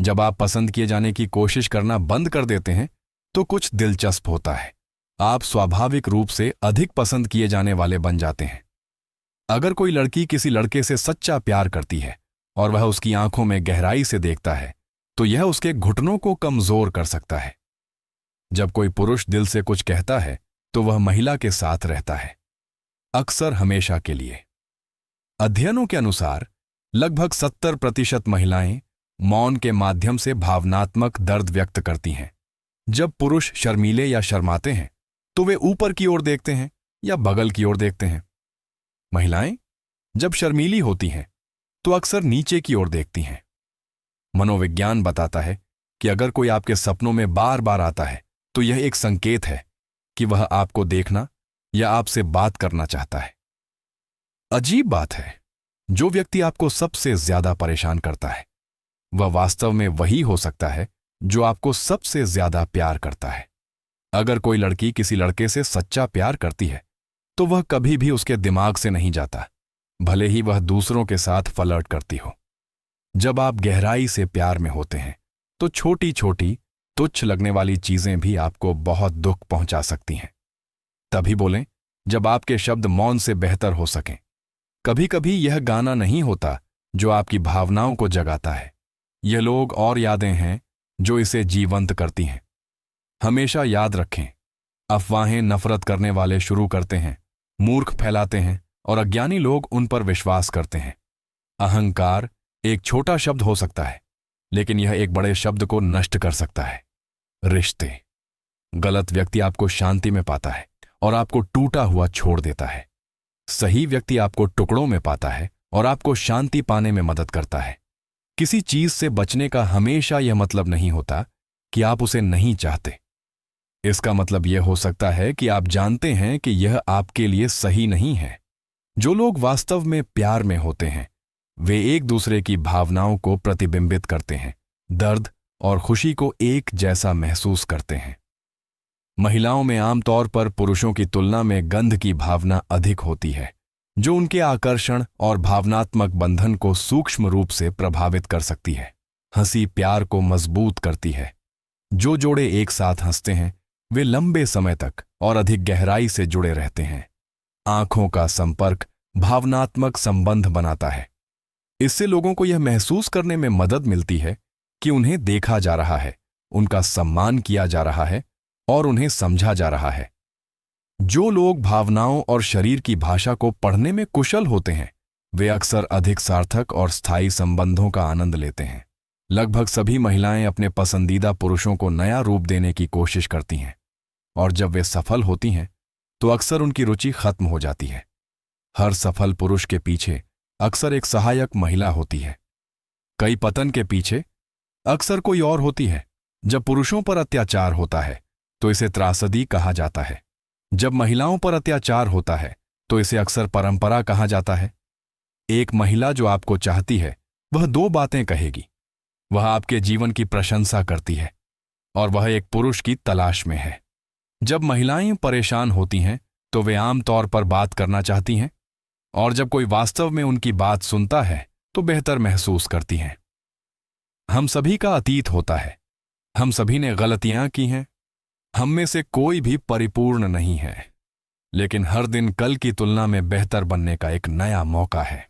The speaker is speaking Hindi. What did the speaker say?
जब आप पसंद किए जाने की कोशिश करना बंद कर देते हैं तो कुछ दिलचस्प होता है। आप स्वाभाविक रूप से अधिक पसंद किए जाने वाले बन जाते हैं। अगर कोई लड़की किसी लड़के से सच्चा प्यार करती है और वह उसकी आंखों में गहराई से देखता है तो यह उसके घुटनों को कमजोर कर सकता है। जब कोई पुरुष दिल से कुछ कहता है तो वह महिला के साथ रहता है, अक्सर हमेशा के लिए। अध्ययनों के अनुसार लगभग 70% महिलाएं मौन के माध्यम से भावनात्मक दर्द व्यक्त करती हैं। जब पुरुष शर्मीले या शर्माते हैं तो वे ऊपर की ओर देखते हैं या बगल की ओर देखते हैं। महिलाएं जब शर्मीली होती हैं तो अक्सर नीचे की ओर देखती हैं। मनोविज्ञान बताता है कि अगर कोई आपके सपनों में बार बार आता है तो यह एक संकेत है कि वह आपको देखना या आपसे बात करना चाहता है। अजीब बात है, जो व्यक्ति आपको सबसे ज्यादा परेशान करता है वह वास्तव में वही हो सकता है जो आपको सबसे ज्यादा प्यार करता है। अगर कोई लड़की किसी लड़के से सच्चा प्यार करती है तो वह कभी भी उसके दिमाग से नहीं जाता, भले ही वह दूसरों के साथ फ्लर्ट करती हो। जब आप गहराई से प्यार में होते हैं तो छोटी छोटी तुच्छ लगने वाली चीजें भी आपको बहुत दुख पहुंचा सकती हैं। तभी बोलें जब आपके शब्द मौन से बेहतर हो सकें। कभी कभी यह गाना नहीं होता जो आपकी भावनाओं को जगाता है, यह लोग और यादें हैं जो इसे जीवंत करती हैं। हमेशा याद रखें, अफवाहें नफरत करने वाले शुरू करते हैं, मूर्ख फैलाते हैं और अज्ञानी लोग उन पर विश्वास करते हैं। अहंकार एक छोटा शब्द हो सकता है लेकिन यह एक बड़े शब्द को नष्ट कर सकता है। रिश्ते, गलत व्यक्ति आपको शांति में पाता है और आपको टूटा हुआ छोड़ देता है। सही व्यक्ति आपको टुकड़ों में पाता है और आपको शांति पाने में मदद करता है। किसी चीज से बचने का हमेशा यह मतलब नहीं होता कि आप उसे नहीं चाहते। इसका मतलब यह हो सकता है कि आप जानते हैं कि यह आपके लिए सही नहीं है। जो लोग वास्तव में प्यार में होते हैं वे एक दूसरे की भावनाओं को प्रतिबिंबित करते हैं, दर्द और खुशी को एक जैसा महसूस करते हैं। महिलाओं में आमतौर पर पुरुषों की तुलना में गंध की भावना अधिक होती है, जो उनके आकर्षण और भावनात्मक बंधन को सूक्ष्म रूप से प्रभावित कर सकती है। हंसी प्यार को मजबूत करती है। जो जोड़े एक साथ हंसते हैं वे लंबे समय तक और अधिक गहराई से जुड़े रहते हैं। आंखों का संपर्क भावनात्मक संबंध बनाता है। इससे लोगों को यह महसूस करने में मदद मिलती है कि उन्हें देखा जा रहा है, उनका सम्मान किया जा रहा है और उन्हें समझा जा रहा है। जो लोग भावनाओं और शरीर की भाषा को पढ़ने में कुशल होते हैं वे अक्सर अधिक सार्थक और स्थायी संबंधों का आनंद लेते हैं। लगभग सभी महिलाएं अपने पसंदीदा पुरुषों को नया रूप देने की कोशिश करती हैं और जब वे सफल होती हैं तो अक्सर उनकी रुचि खत्म हो जाती है। हर सफल पुरुष के पीछे अक्सर एक सहायक महिला होती है। कई पतन के पीछे अक्सर कोई और होती है। जब पुरुषों पर अत्याचार होता है तो इसे त्रासदी कहा जाता है। जब महिलाओं पर अत्याचार होता है तो इसे अक्सर परंपरा कहा जाता है। एक महिला जो आपको चाहती है वह दो बातें कहेगी। वह आपके जीवन की प्रशंसा करती है और वह एक पुरुष की तलाश में है। जब महिलाएं परेशान होती हैं तो वे आमतौर पर बात करना चाहती हैं और जब कोई वास्तव में उनकी बात सुनता है तो बेहतर महसूस करती हैं। हम सभी का अतीत होता है, हम सभी ने गलतियां की हैं। हम में से कोई भी परिपूर्ण नहीं है, लेकिन हर दिन कल की तुलना में बेहतर बनने का एक नया मौका है।